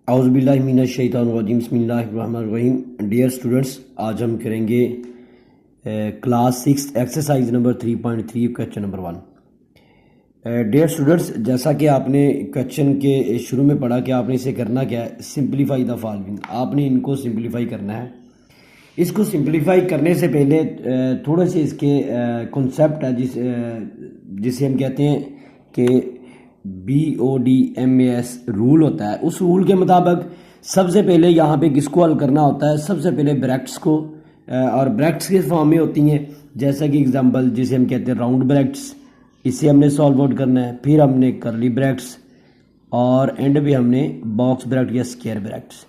औज़ुबिल्लाहिमिनश्शैतानिर्रजीम बिस्मिल्लाहिर्रहमानिर्रहीम। Dear students, आज हम करेंगे class 6 exercise number 3.3 question number 1। Dear students, जैसा कि आपने क्वेश्चन के शुरू में पढ़ा कि आपने इसे करना क्या है, सिंप्लीफाई द फॉलोइंग। आपने इनको सिंप्लीफाई करना है। इसको सिंप्लीफाई करने से पहले थोड़े से इसके कॉन्सेप्ट है जिसे हम कहते हैं कि BODMAS रूल होता है। उस रूल के मुताबिक सबसे पहले यहाँ पे किसको हल करना होता है? सबसे पहले ब्रैकेट्स को, और ब्रैकेट्स के फॉर्म में होती हैं, जैसा कि एग्जांपल जिसे हम कहते हैं राउंड ब्रैकेट्स, इसे हमने सॉल्व आउट करना है। फिर हमने करली ब्रैकेट्स और एंड पे हमने बॉक्स ब्रैकेट या स्क्वायर ब्रैकेट्स।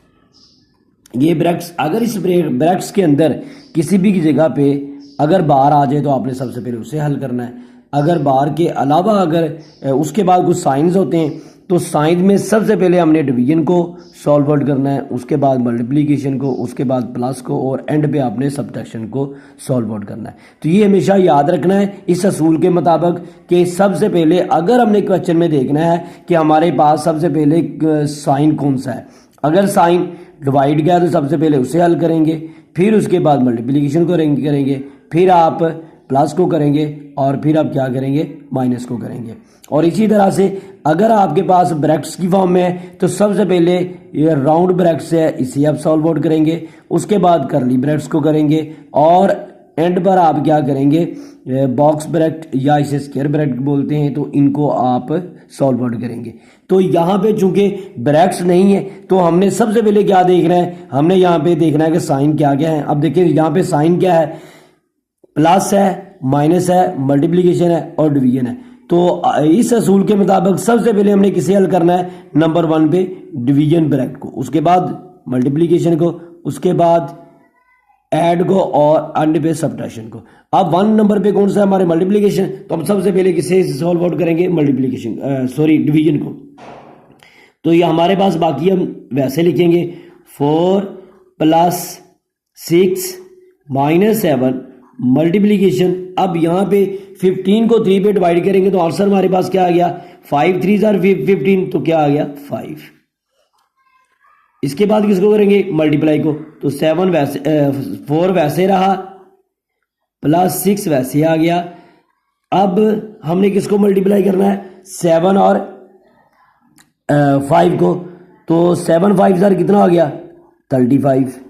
ये ब्रैकेट्स, अगर इस ब्रैकेट्स के अंदर किसी भी जगह पे अगर बार आ जाए तो आपने सबसे पहले उसे हल करना है। अगर बार के अलावा अगर उसके बाद कुछ साइंस होते हैं तो साइंस में सबसे पहले हमने डिवीजन को सॉल्व आउट करना है, उसके बाद मल्टीप्लिकेशन को, उसके बाद प्लस को, और एंड पे आपने सब्ट्रैक्शन को सॉल्व आउट करना है। तो ये हमेशा याद रखना है इस असूल के मुताबिक कि सबसे पहले अगर हमने क्वेश्चन में देखना है कि हमारे पास सबसे पहले साइन कौन सा है। अगर साइन डिवाइड गया तो सबसे पहले उसे हल करेंगे, फिर उसके बाद मल्टीप्लिकेशन को करेंगे, फिर आप प्लस को करेंगे, और फिर आप क्या करेंगे? माइनस को करेंगे। और इसी तरह से अगर आपके पास ब्रैकेट्स की फॉर्म में है तो सबसे पहले ये राउंड ब्रैकेट्स है, इसे आप सॉल्व आउट करेंगे, उसके बाद करली ब्रैकेट्स को करेंगे, और एंड पर आप क्या करेंगे? बॉक्स ब्रैकेट या इसे स्क्वायर ब्रैकेट बोलते हैं, तो इनको आप सॉल्व आउट करेंगे। तो यहाँ पे चूंकि ब्रैकेट्स नहीं है तो हमने सबसे पहले क्या देखना है? हमने यहाँ पे देखना है कि साइन क्या क्या है। अब देखिए यहाँ पे साइन क्या है? प्लस है, माइनस है, मल्टीप्लिकेशन है और डिवीजन है। तो इस असूल के मुताबिक सबसे पहले हमने किसे हल करना है? नंबर 1 पे डिवीजन ब्रैकेट को, उसके बाद मल्टीप्लिकेशन को, उसके बाद ऐड को, और एंड पे सब्ट्रैक्शन को। अब 1 नंबर पे कौन सा है? हमारे मल्टीप्लिकेशन। तो हम सबसे पहले किसे सॉल्व आउट करेंगे? मल्टीप्लिकेशन, सॉरी डिवीजन को। तो ये हमारे पास बाकी हम वैसे लिखेंगे 4 + 6 - 7 मल्टीप्लीकेशन। अब यहाँ पे 15 को 3 पे डिवाइड करेंगे तो आंसर हमारे पास क्या आ गया? 5 3 आर 15, तो क्या आ गया? 5। इसके बाद किसको करेंगे? मल्टीप्लाई को। तो 7 वैसे 4 वैसे रहा, प्लस 6 वैसे आ गया। अब हमने किसको मल्टीप्लाई करना है? 7 और 5 को। तो 7 5 सर कितना आ गया? 35।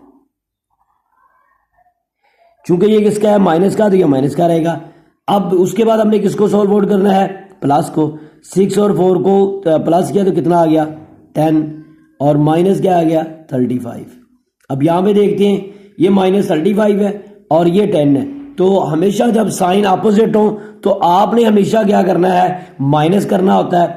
चूंकि ये किसका है? माइनस का, तो ये माइनस का रहेगा। अब उसके बाद हमने किसको सॉल्व आउट करना है? प्लस को। 6 और 4 को प्लस किया तो कितना आ गया? 10, और माइनस क्या आ गया? 35। अब यहां पे देखते हैं, ये -35 है और ये 10 है। तो हमेशा जब साइन अपोजिट हो तो आपने हमेशा क्या करना है? माइनस करना होता है।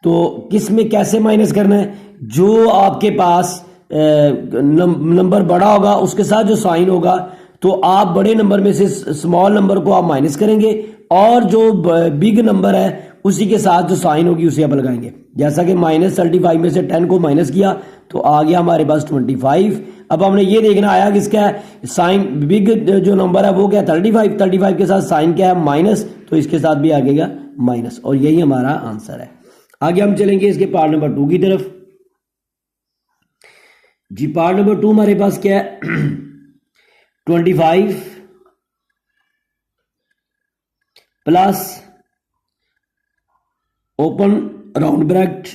तो किस में कैसे माइनस करना है? जो आपके पास नंबर बड़ा होगा उसके साथ जो साइन होगा, तो आप बड़े नंबर में से स्मॉल नंबर को आप माइनस करेंगे, और जो बिग नंबर है उसी के साथ जो साइन होगी उसे आप लगाएंगे। जैसा कि -35 में से 10 को माइनस किया तो आ गया हमारे पास 25। अब हमने ये देखना आया किसका है? साइन बिग जो नंबर है वो क्या है? 35। 35 के साथ साइन क्या है? माइनस, तो इसके साथ भी आगेगा माइनस, और यही हमारा आंसर है। आगे हम चलेंगे इसके पार्ट नंबर 2 की तरफ। जी, पार्ट नंबर 2 हमारे पास क्या है? 25 plus open round bracket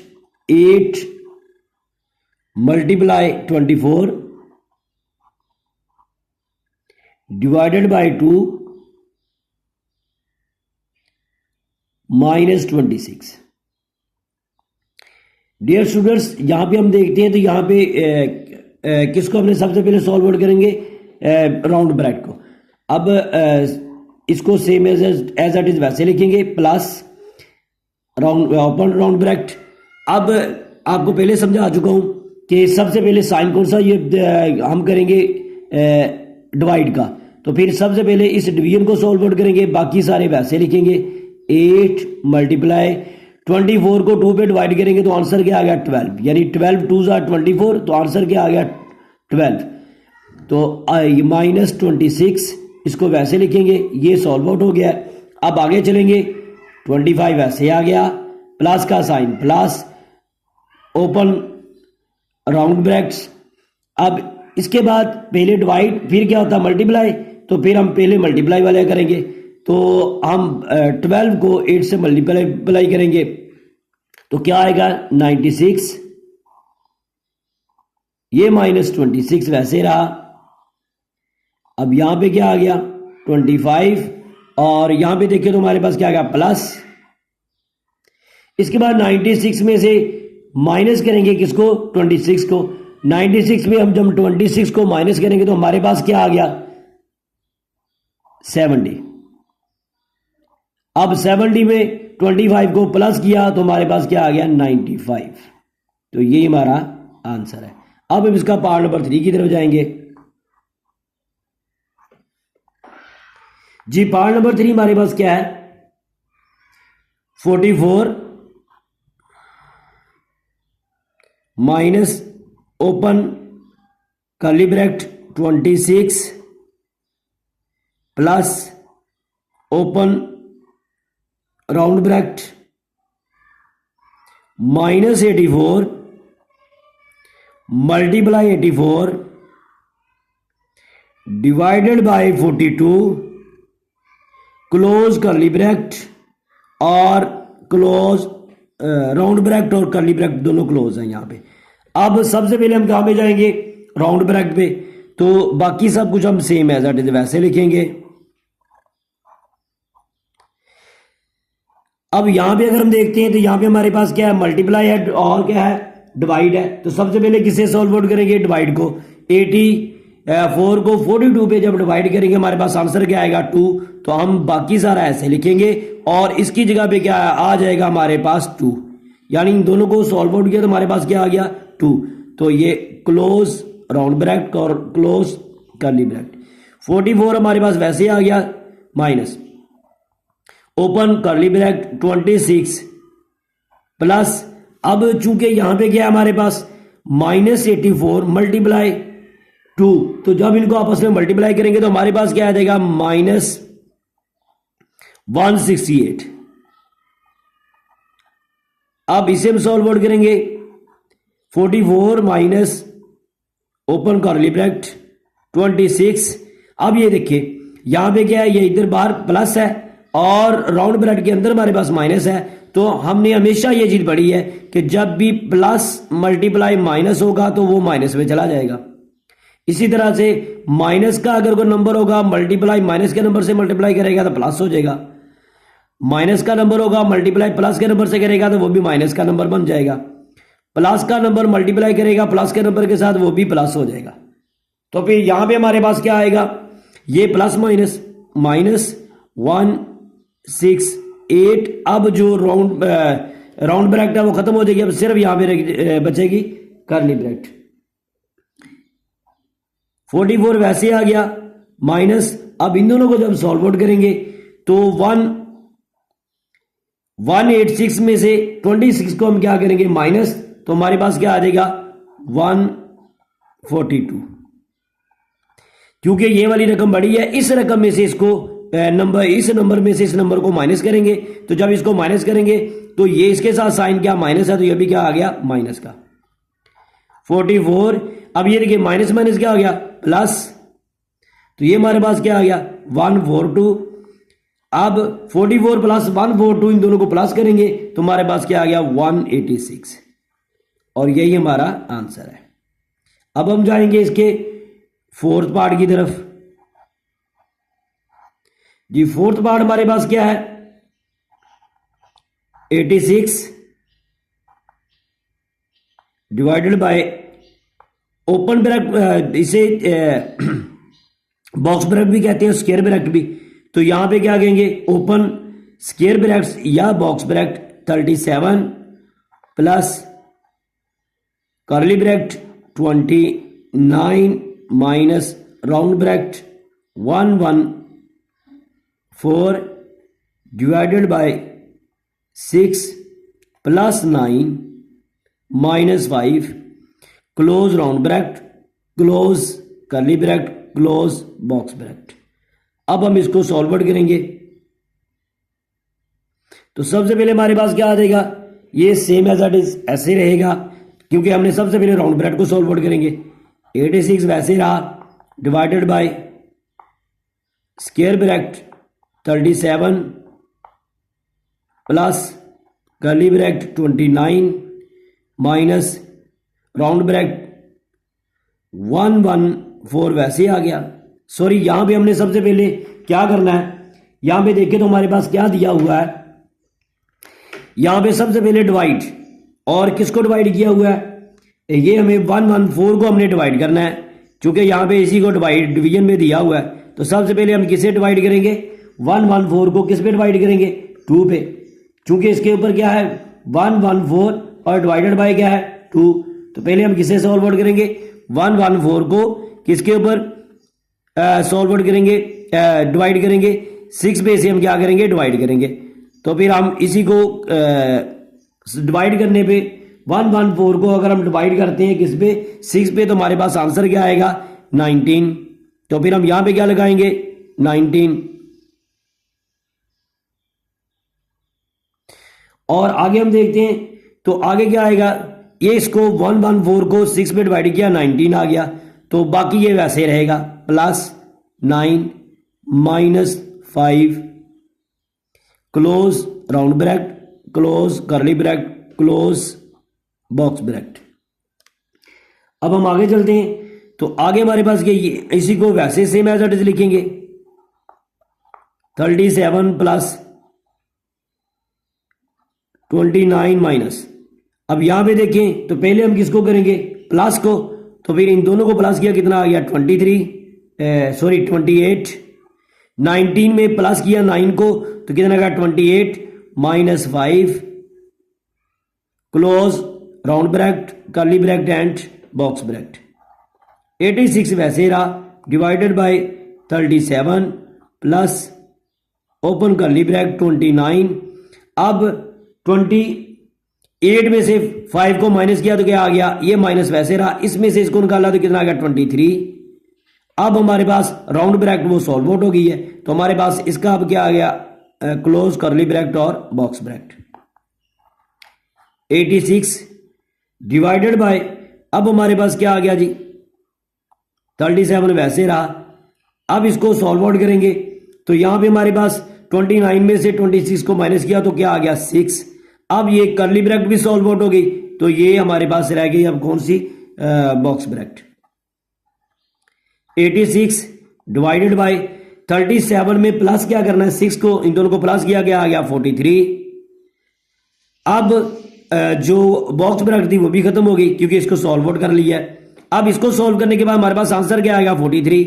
8 multiply 24 divided by 2 -26। Dear students, यहां पे हम देखते हैं तो यहां पे किसको हमने सबसे पहले सॉल्व आउट करेंगे? राउंड ब्रैकेट को। अब इसको सेम एज इट इज वैसे लिखेंगे, plus round open round bracket. अब आपको पहले समझा चुका हूं कि सबसे पहले साइन कौन सा? ये हम करेंगे डिवाइड का। तो फिर सबसे पहले इस डिवीजन को सॉल्व आउट करेंगे, बाकी सारे वैसे लिखेंगे। 8 मल्टीप्लाई 24 को 2 पे डिवाइड करेंगे तो आंसर क्या आ गया? 12। यानी 12 2 आर 24, तो आंसर क्या आ गया? 12। तो -26 इसको वैसे लिखेंगे, ये सॉल्व आउट हो गया। अब आगे चलेंगे, 25 ऐसे आ गया, प्लस का sign plus, open round brackets. अब इसके बाद पहले डिवाइड, फिर क्या होता है मल्टीप्लाई, तो फिर हम पहले मल्टीप्लाई वाले करेंगे। तो हम 12 को 8 से मल्टीप्लाई करेंगे तो क्या आएगा 96, ये -26 वैसे रहा। अब यहां पे क्या आ गया 25, और यहां पे देखिए तो हमारे पास क्या आ गया प्लस। इसके बाद 96 में से माइनस करेंगे किसको 26 को। 96 में हम जब 26 को माइनस करेंगे तो हमारे पास क्या आ गया 70। अब 70 में 25 को प्लस किया तो हमारे पास क्या आ गया 95। तो ये हमारा आंसर है। अब हम इसका पार्ट नंबर 3 की तरफ जाएंगे। जी पार्ट नंबर 3 हमारे पास क्या है 44 minus open curly bracket 26 plus open round bracket -84 multiply 84 divided by 42 close curly bracket और क्लोज राउंड ब्रैकेट और कर्ली ब्रैकेट दोनों क्लोज हैं यहां पे। अब सबसे पहले हम कहां पे जाएंगे राउंड ब्रैकेट पे, तो बाकी सब कुछ हम सेम एज इट इज वैसे लिखेंगे। अब यहां पे अगर हम देखते हैं तो यहां पे हमारे पास क्या है मल्टीप्लाई है और क्या है डिवाइड है। तो सबसे पहले किससे सॉल्व आउट करेंगे डिवाइड को। 84 को 42 पे जब डिवाइड करेंगे हमारे पास आंसर क्या आएगा 2। तो हम बाकी सारा ऐसे लिखेंगे और इसकी जगह पे क्या आ जाएगा हमारे पास 2, यानी इन दोनों को सॉल्व आउट किया तो हमारे पास क्या आ गया 2। तो ये क्लोज राउंड ब्रैकेट और क्लोज कर्ली ब्रैकेट। 44 हमारे पास वैसे आ गया minus open curly bracket 26 plus, अब चूंकि यहां पे क्या है हमारे पास -84 मल्टीप्लाई 2, तो जब इनको आपस में मल्टीप्लाई करेंगे तो हमारे पास क्या आ जाएगा -168। अब इसे हम सॉल्व आउट करेंगे 44 माइनस ओपन कर्ली ब्रैकेट 26। अब ये देखिए यहां पे क्या है ये इधर बाहर प्लस है और राउंड ब्रैकेट के अंदर हमारे पास माइनस है। तो हमने हमेशा ये चीज पढ़ी है कि जब भी प्लस मल्टीप्लाई माइनस होगा तो वो माइनस में चला जाएगा। इसी तरह से माइनस का अगर कोई नंबर होगा मल्टीप्लाई माइनस के नंबर से मल्टीप्लाई करेगा तो प्लस हो जाएगा, माइनस का नंबर होगा मल्टीप्लाई प्लस के नंबर से करेगा तो वो भी माइनस का नंबर बन जाएगा, प्लस का नंबर मल्टीप्लाई करेगा प्लस के नंबर के साथ वो भी प्लस हो जाएगा। तो फिर यहां पे हमारे पास क्या आएगा ये प्लस माइनस -168। अब जो राउंड ब्रैकेट है वो खत्म हो जाएगी, अब सिर्फ यहां पे बचेगी कर्ली ब्रैकेट। 44 वैसे आ गया माइनस, अब इन दोनों को जब सॉल्व आउट करेंगे तो 186 में से 26 को हम क्या करेंगे माइनस, तो हमारे पास क्या आ जाएगा 142। क्योंकि ये वाली रकम बड़ी है इस रकम में से इसको इस नंबर में से इस नंबर को माइनस करेंगे, तो जब इसको माइनस करेंगे तो ये इसके साथ साइन क्या माइनस है तो ये भी क्या आ गया माइनस का 44। अब ये देखिए माइनस माइनस क्या आ गया प्लस, तो ये हमारे पास क्या आ गया 142। अब 44 प्लस 142 इन दोनों को प्लस करेंगे तो हमारे पास क्या आ गया 186 और यही हमारा आंसर है। अब हम जाएंगे इसके फोर्थ पार्ट की तरफ। जी फोर्थ पार्ट हमारे पास क्या है 86 डिवाइडेड बाय ओपन ब्रैकेट, इसे बॉक्स ब्रैकेट भी कहते हैं स्क्वायर ब्रैकेट भी। तो यहां पे क्या कहेंगे ओपन स्क्वायर ब्रैकेट या box bracket 37 plus curly bracket 29 minus round bracket 114 divided by 6 plus 9 minus 5 close round bracket close curly bracket close box bracket. अब हम इसको सॉल्व आउट करेंगे तो सबसे पहले हमारे पास क्या आ जाएगा ये सेम एज इट इज ऐसे रहेगा। क्योंकि हमने सबसे पहले राउंड ब्रैकेट को सॉल्व आउट करेंगे। 86 वैसे रहा, divided by square bracket 37 plus curly bracket 29 minus round bracket 114 वैसे आ गया। सॉरी, यहां पे हमने सबसे पहले क्या करना है, यहां पे देखें तो हमारे पास क्या दिया हुआ है, यहां पे सबसे पहले डिवाइड, और किसको डिवाइड किया हुआ है, ये हमें 114 को हमने डिवाइड करना है। क्योंकि यहां पे इसी को डिवाइड डिवीजन में दिया हुआ है, तो सबसे पहले हम किसे डिवाइड करेंगे, 114 को किस पे डिवाइड करेंगे, 2 पे। क्योंकि इसके ऊपर क्या है 114 और डिवाइडेड बाय क्या है 2, तो पहले हम किसे सॉल्व आउट करेंगे, 114 को किसके ऊपर सॉल्व आउट करेंगे, डिवाइड करेंगे 6 पे से हम क्या करेंगे, डिवाइड करेंगे। तो फिर हम इसी को डिवाइड करने पे 114 को अगर हम डिवाइड करते हैं किस पे, 6 पे, तो हमारे पास आंसर क्या आएगा 19। तो फिर हम यहां पे क्या लगाएंगे 19, और आगे हम देखते हैं तो आगे क्या आएगा, ये इसको 114 को 6 पे डिवाइड किया 19 आ गया, तो बाकी ये वैसे रहेगा plus 9 minus 5 close round bracket close curly bracket close box bracket. अब हम आगे चलते हैं, तो आगे हमारे पास ये इसी को वैसे सेम एज इट इज लिखेंगे 37 प्लस 29 माइनस, अब यहां पे देखें तो पहले हम किसको करेंगे, प्लस को, तो फिर इन दोनों को प्लस किया कितना आ गया 28, 19 में प्लस किया 9 को तो कितना आ गया 28 minus 5 close round bracket curly bracket and box bracket. 86 वैसे रहा, divided by 37 plus open curly bracket 29। अब 28 में से 5 को माइनस किया तो क्या आ गया, ये माइनस वैसे रहा, इसमें से इसको निकाला तो कितना आ गया 23। अब हमारे पास राउंड ब्रैकेट वो सॉल्व आउट हो गई है, तो हमारे पास इसका अब क्या आ गया क्लोज कर्ली ब्रैकेट और बॉक्स ब्रैकेट। 86 डिवाइडेड बाय, अब हमारे पास क्या आ गया जी 37 वैसे रहा। अब इसको सॉल्व आउट करेंगे तो यहां पे हमारे पास 29 में से 26 को माइनस किया तो क्या आ गया 6। अब ये कर्ली ब्रैकेट भी सॉल्व आउट हो गई, तो ये हमारे पास रह गई अब कौन सी, बॉक्स ब्रैकेट। 86 डिवाइडेड बाय 37 में प्लस क्या करना है 6 को, इन दोनों को प्लस किया गया आ गया 43। अब जो बॉक्स ब्रैकेट थी वो भी खत्म हो गई क्योंकि इसको सॉल्व आउट कर लिया है। अब इसको सॉल्व करने के बाद हमारे पास आंसर क्या आएगा 43।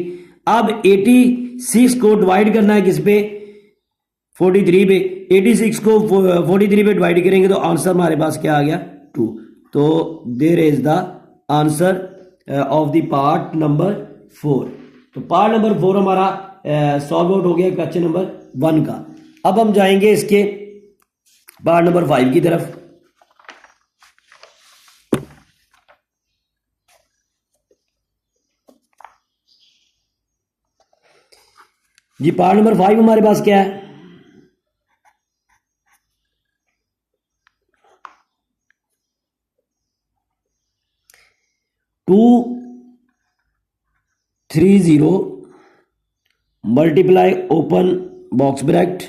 अब 86 को डिवाइड करना है किस पे, 43 पे। 86 को 43 पे डिवाइड करेंगे तो आंसर हमारे पास क्या आ गया 2। तो there is the answer of the part number 4। तो पार्ट नंबर 4 हमारा सॉल्व आउट हो गया क्वेश्चन नंबर 1 का। अब हम जाएंगे इसके पार्ट नंबर 5 की तरफ। जी पार्ट नंबर 5 हमारे पास क्या है, two 30 multiply open box bracket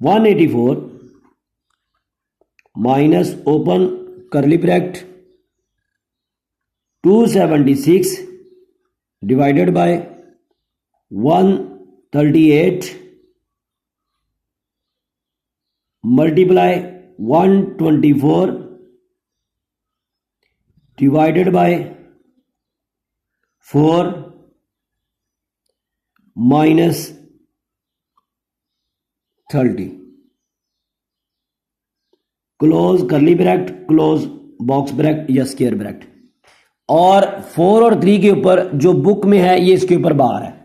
184 minus open curly bracket 276 divided by 138 multiply 124 divided by 4 minus 30 close curly bracket close box bracket या स्क्वायर ब्रैकेट। और 4 और 3 के ऊपर जो बुक में है ये इसके ऊपर बार है।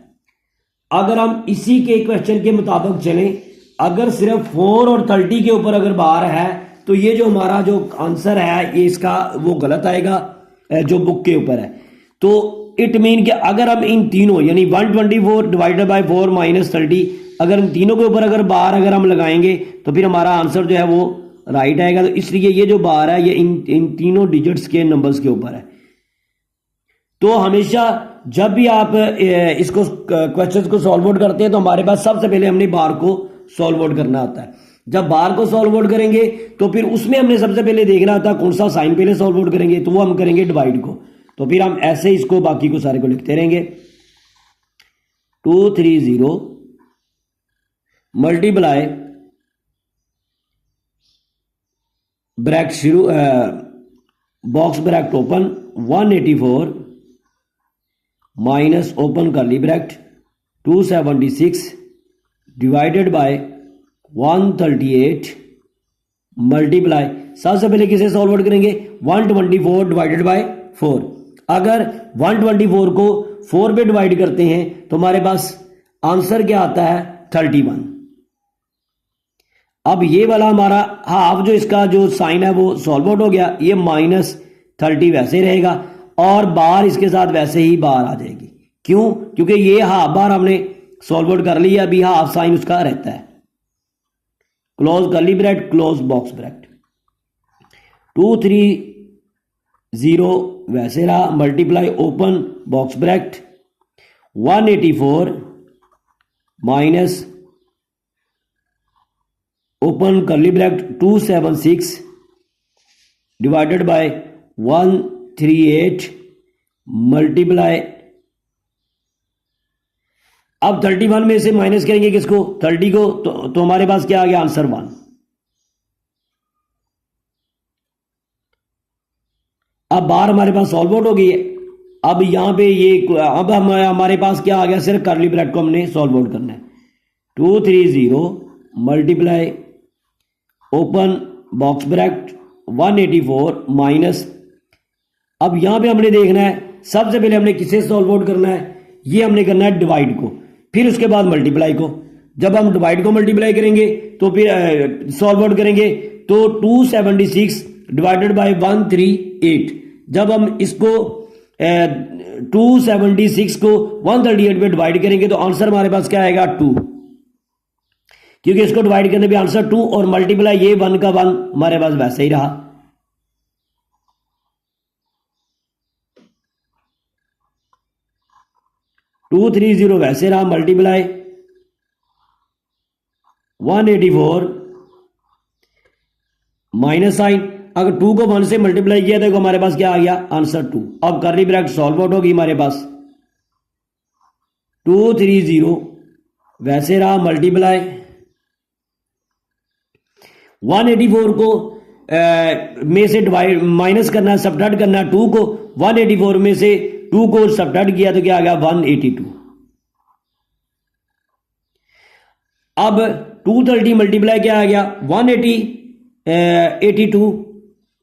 अगर हम इसी के क्वेश्चन के मुताबिक चलें, अगर सिर्फ 4 और 30 के ऊपर अगर बार है तो ये जो हमारा जो आंसर है ये इसका वो गलत आएगा जो बुक के ऊपर है। तो इट मीन कि अगर हम इन तीनों यानी 124 डिवाइडेड बाय 4 माइनस 30 अगर इन तीनों के ऊपर अगर बार अगर हम लगाएंगे तो फिर हमारा आंसर जो है वो राइट आएगा, तो इसलिए ये जो बार है ये इन तीनों डिजिट्स के नंबर्स के ऊपर है। तो हमेशा जब भी आप इसको क्वेश्चंस को सॉल्व आउट करते हैं तो हमारे पास सबसे पहले हमने बार को सॉल्व आउट करना होता है। जब बार को सॉल्व आउट करेंगे तो फिर उसमें हमने सबसे पहले देखना होता है कौन सा साइन पहले सॉल्व आउट करेंगे, तो वो हम करेंगे डिवाइड को। तो फिर हम ऐसे इसको बाकी को सारे को लिखते रहेंगे। 230 मल्टीप्लाई ब्रैकेट शुरू box bracket open 184 minus open करली ब्रैकेट 276 डिवाइडेड बाय 138 मल्टीप्लाई, सबसे पहले किसे सॉल्व आउट करेंगे 124 डिवाइडेड बाय 4। अगर 124 को 4 पे डिवाइड करते हैं तो हमारे पास आंसर क्या आता है 31। अब ये वाला हमारा हाफ जो इसका जो साइन है वो सॉल्व आउट हो गया, ये -30 वैसे रहेगा और बार इसके साथ वैसे ही बार आ जाएगी। क्यों? क्योंकि ये हाफ बार हमने सॉल्व आउट कर लिया, अभी हाफ साइन उसका रहता है। क्लोज करली ब्रैकेट क्लोज बॉक्स ब्रैकेट 230 वैसे रहा multiply open box bracket 184 minus open करली ब्रैकेट 276 डिवाइडेड बाय 138 मल्टीप्लाई, अब 31 में से माइनस करेंगे किसको 30 को, तो हमारे पास क्या आ गया आंसर 1। अब बार हमारे पास सॉल्व आउट हो गई है। अब यहां पे ये अब हमारे पास क्या आ गया, सिर्फ करली ब्रैकेट को हमने सॉल्व आउट करना है। 230 multiply open box bracket 184 minus, अब यहां पे हमने देखना है सबसे पहले हमने किसे सॉल्व आउट करना है, ये हमने करना है डिवाइड को, फिर उसके बाद मल्टीप्लाई को। जब हम डिवाइड को मल्टीप्लाई करेंगे तो फिर सॉल्व आउट करेंगे तो 276 डिवाइडेड बाय 138, जब हम इसको 276 को 138 में डिवाइड करेंगे तो आंसर हमारे पास क्या आएगा 2, क्योंकि इसको डिवाइड करने पे आंसर 2 और मल्टीप्लाई ये 1 का 1 हमारे पास वैसे ही रहा। टू 230 वैसे रहा मल्टीप्लाई 184 माइनस साइन, अगर 2 को 1 से मल्टीप्लाई किया तो हमारे पास क्या आ गया आंसर 2। अब करली ब्रैकेट सॉल्व आउट होगी हमारे पास 230 वैसे रहा मल्टीप्लाई 184 को में से डिवाइड माइनस करना सब्ट्रैक्ट करना 2 को, 184 में से 2 को सब्ट्रैक्ट किया तो क्या आ गया 182। अब 230 मल्टीप्लाई क्या आ गया 182,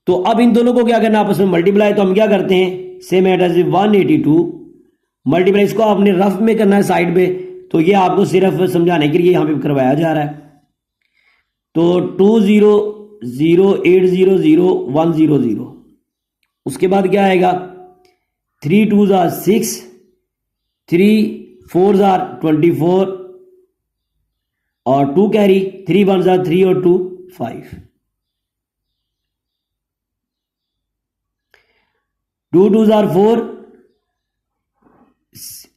तो अब इन दोनों को क्या करना आपस में मल्टीप्लाई, तो हम क्या करते हैं सेम एट एज 182 मल्टीप्लाई, इसको आपने रफ में करना है साइड पे, तो ये आपको सिर्फ समझाने के लिए यहां पे करवाया जा रहा है। तो 200800100, उसके बाद क्या आएगा 3 2 6 3 4 24 और 2 कैरी 3 1 3 और 2 5, 2 2 4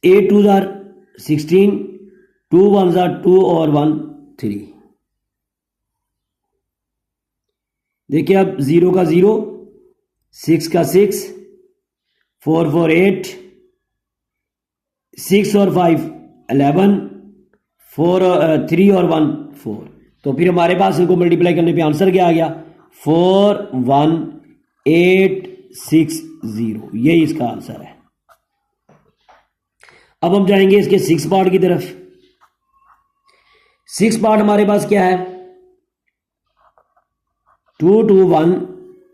8 2 16 2 1 2 और 1 3। देखिए अब 0 का 0, 6 का 6, 4 4 8, 6 और 5 11, 4 3 और 1 4, तो फिर हमारे पास इनको मल्टीप्लाई करने पे आंसर क्या आ गया 41860, यही इसका आंसर है। अब हम जाएंगे इसके 6 पार्ट की तरफ। 6 पार्ट हमारे पास क्या है 221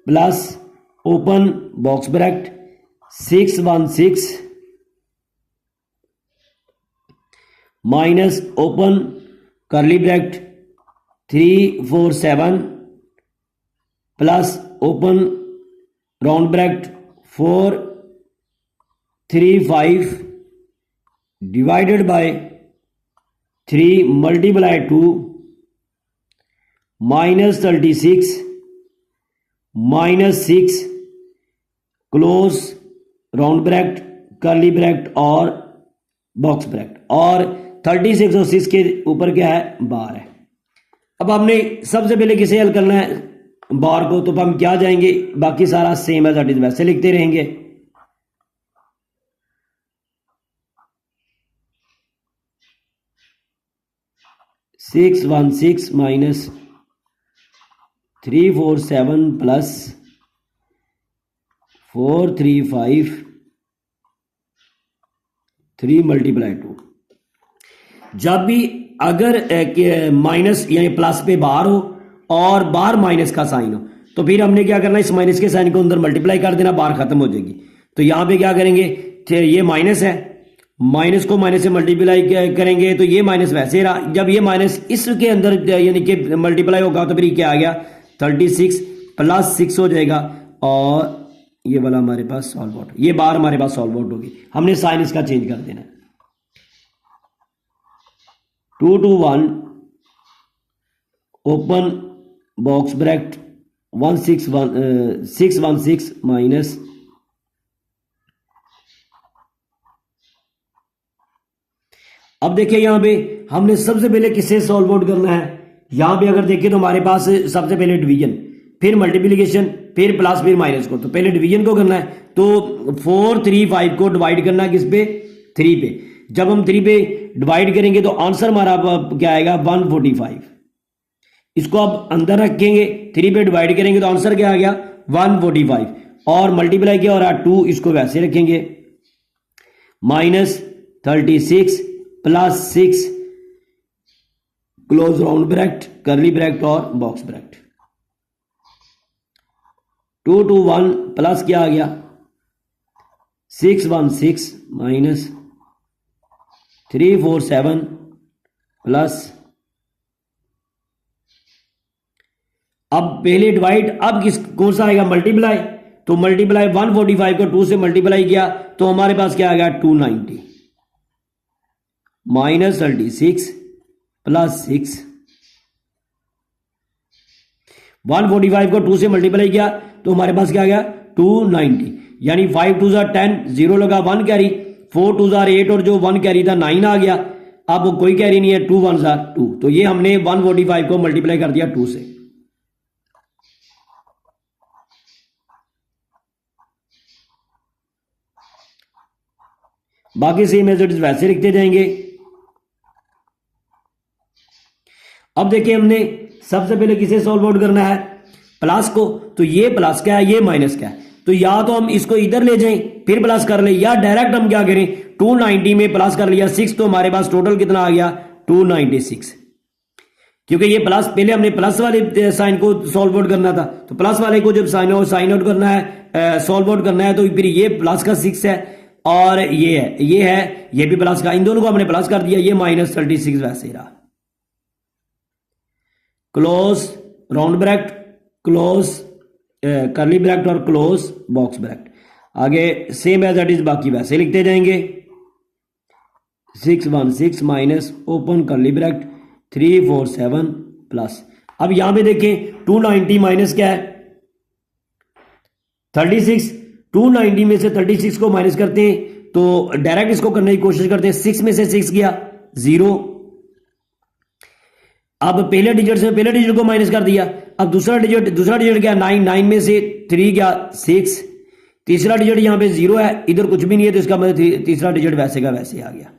plus open box bracket 616 minus open करली bracket 347 plus open round bracket 435 divided by 3 multiply 2 -36 -6 close round bracket curly bracket और बॉक्स ब्रैकेट, और 36 और 6 के ऊपर क्या है, बार है। अब हमने सबसे पहले किसे हल करना है, बार को, तो हम क्या जाएंगे, बाकी सारा सेम है दैट इज वैसे लिखते रहेंगे। -616 -347 प्लस 435 3 × 2। जब भी अगर माइनस यानी प्लस पे बार हो और बाहर माइनस का साइन हो, तो फिर हमने क्या करना है, इस माइनस के साइन को अंदर मल्टीप्लाई कर देना, बार खत्म हो जाएगी। तो यहां पे क्या करेंगे, ये माइनस है, माइनस को माइनस से मल्टीप्लाई करेंगे तो ये माइनस वैसे रहा, जब ये माइनस इसके अंदर यानी कि मल्टीप्लाई होगा तो फिर क्या आ गया, 36 + 6 हो जाएगा, और ये वाला हमारे पास सॉल्व आउट, ये बार हमारे पास सॉल्व आउट होगी। हमने साइन इसका चेंज कर देना है। 2 to 1 open box bracket 616 minus अब देखिए यहां पे हमने सबसे पहले किससे सॉल्व आउट करना है। यहां पे अगर देखिए तो हमारे पास सबसे पहले डिवीजन, फिर मल्टीप्लिकेशन, फिर प्लस, फिर माइनस को। तो पहले डिवीजन को करना है, तो 435 को डिवाइड करना है किस पे, 3 पे। जब हम 3 पे डिवाइड करेंगे तो आंसर हमारा क्या आएगा, 145। इसको अब अंदर रखेंगे, 3 पे डिवाइड करेंगे तो आंसर क्या आ गया, 145, और मल्टीप्लाई क्या हो रहा है, 2, इसको वैसे रखेंगे, -36 + 6 close round bracket curly bracket और बॉक्स ब्रैकेट। 2 to 1 प्लस क्या आ गया, 616 -347 प्लस, अब पहले डिवाइड, अब किस कौन सा आएगा, मल्टीप्लाई। तो मल्टीप्लाई 145 को 2 से मल्टीप्लाई किया तो हमारे पास क्या आ गया, 290 -36 + 6, 145 को 2 से मल्टीप्लाई किया तो हमारे पास क्या आ गया, 290, यानी 5 2 10, 0 लगा, 1 कैरी, 4 2 8, और जो 1 कैरी था 9 आ गया। अब कोई कैरी नहीं है, 2 1 2, तो ये हमने 145 को मल्टीप्लाई कर दिया 2 से। बाकी सेम एज इट इज वैसे लिखते जाएंगे। अब देखिए हमने सबसे पहले किसे सॉल्व आउट करना है, प्लस को। तो ये प्लस क्या है, ये माइनस क्या है, तो या तो हम इसको इधर ले जाएं फिर प्लस कर ले, या डायरेक्ट हम क्या करें, 290 में प्लस कर लिया 6, तो हमारे पास टोटल कितना आ गया, 296। क्योंकि ये प्लस, पहले हमने प्लस वाले साइन को सॉल्व आउट करना था, तो प्लस वाले को जब साइन आउट करना है, सॉल्व आउट करना है, तो फिर ये प्लस का 6 है, और ये भी प्लस का, इन दोनों को हमने प्लस कर दिया, ये -36 वैसे ही रहा। Close round bracket, close curly bracket और क्लोज बॉक्स ब्रैकेट। आगे सेम एज इट इज बाकी वैसे लिखते जाएंगे। 616 minus open curly bracket 347 plus, अब यहां पे देखें 290 माइनस क्या है, 36, 290 में से 36 को माइनस करते हैं तो डायरेक्ट इसको करने की कोशिश करते हैं, 6 में से 6 गया 0। अब पहले डिजिट से पहले डिजिट को माइनस कर दिया, अब दूसरा डिजिट क्या, 9 में से 3 गया 6, तीसरा डिजिट यहां पे 0 है, इधर कुछ भी नहीं है, तो इसका मतलब तीसरा डिजिट वैसे का वैसे आ गया।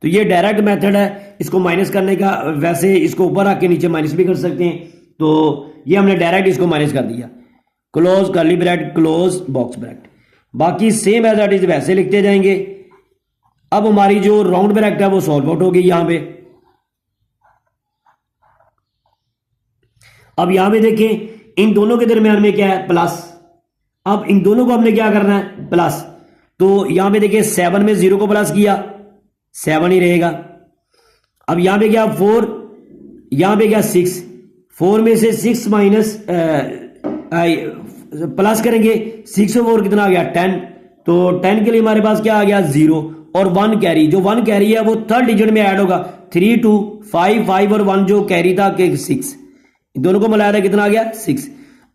तो ये डायरेक्ट मेथड है इसको माइनस करने का, वैसे इसको ऊपर रख के नीचे माइनस भी कर सकते हैं, तो ये हमने डायरेक्ट इसको माइनस कर दिया। Close curly bracket close box bracket, बाकी सेम एज इट इज वैसे लिखते जाएंगे। अब हमारी जो राउंड ब्रैकेट है वो सॉल्व आउट होगी यहां पे। अब यहां पे देखें इन दोनों के दरमियान में क्या है, प्लस। अब इन दोनों को हमने क्या करना है, प्लस। तो यहां पे देखिए 7 में 0 को प्लस किया 7 ही रहेगा। अब यहां पे क्या 4, यहां पे क्या 6, 4 में से 6 माइनस प्लस करेंगे 6 और 4 कितना आ गया 10, तो 10 के लिए हमारे पास क्या आ गया 0 और 1 कैरी, जो 1 कैरी है वो थर्ड डिजिट में ऐड होगा, 3 2 5 5 और 1 जो कैरी था 6, दोनों को मिलाया कितना आ गया 6।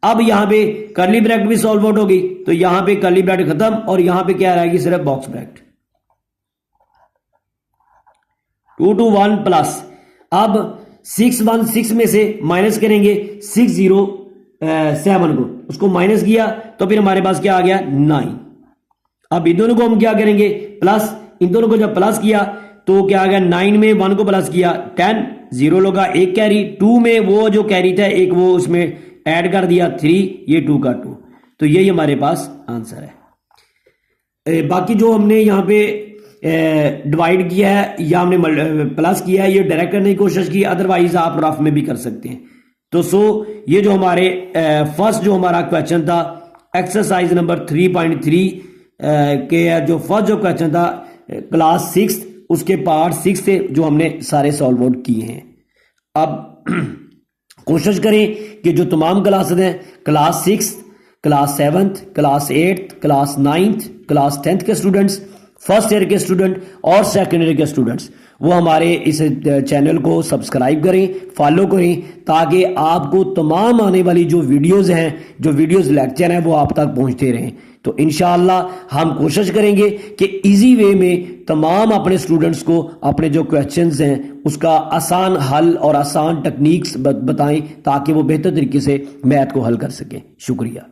अब यहां पे कर्ली ब्रैकेट भी सॉल्व आउट होगी, तो यहां पे कर्ली ब्रैकेट खत्म और यहां पे क्या रहेगी सिर्फ बॉक्स ब्रैकेट 2 to 1 प्लस। अब 616 में से माइनस करेंगे 607 को, उसको माइनस किया तो फिर हमारे पास क्या आ गया 9। अब इन दोनों को हम क्या करेंगे प्लस, इन दोनों को जब प्लस किया तो क्या आ गया 9 में 1 को प्लस किया 10, 0 लगा एक कैरी, 2 में वो जो कैरी था एक वो उसमें ऐड कर दिया 3, ये 2 का 2, तो यही हमारे पास आंसर है। बाकी जो हमने यहाँ पे डिवाइड किया है या हमने प्लस किया है ये डायरेक्ट करने की कोशिश की, अदरवाइज आप रफ में भी कर सकते हैं। तो ये जो हमारे फर्स्ट जो हमारा क्वेश्चन था एक्सरसाइज नंबर 3.3 के जो फर्स्ट जो क्वेश्चन था क्लास 6 उसके पार्ट 6 से जो हमने सारे सॉल्व आउट किए हैं। अब कोशिश करें कि जो तमाम क्लासेस हैं class 6, class 7th, class 8th, class 9th, class 10th के स्टूडेंट्स, फर्स्ट ईयर के स्टूडेंट और सेकेंड ईयर के स्टूडेंट्स वो हमारे इस चैनल को सब्सक्राइब करें, फॉलो करें, ताकि आपको तमाम आने वाली जो वीडियोस हैं, जो वीडियोस लेक्चर हैं वो आप तक पहुंचते रहें। तो इंशाअल्लाह हम कोशिश करेंगे कि इजी वे में तमाम अपने स्टूडेंट्स को अपने जो क्वेश्चंस हैं उसका आसान हल और आसान टेक्निक्स बताएं ताकि वो बेहतर तरीके से मैथ को हल कर सकें। शुक्रिया।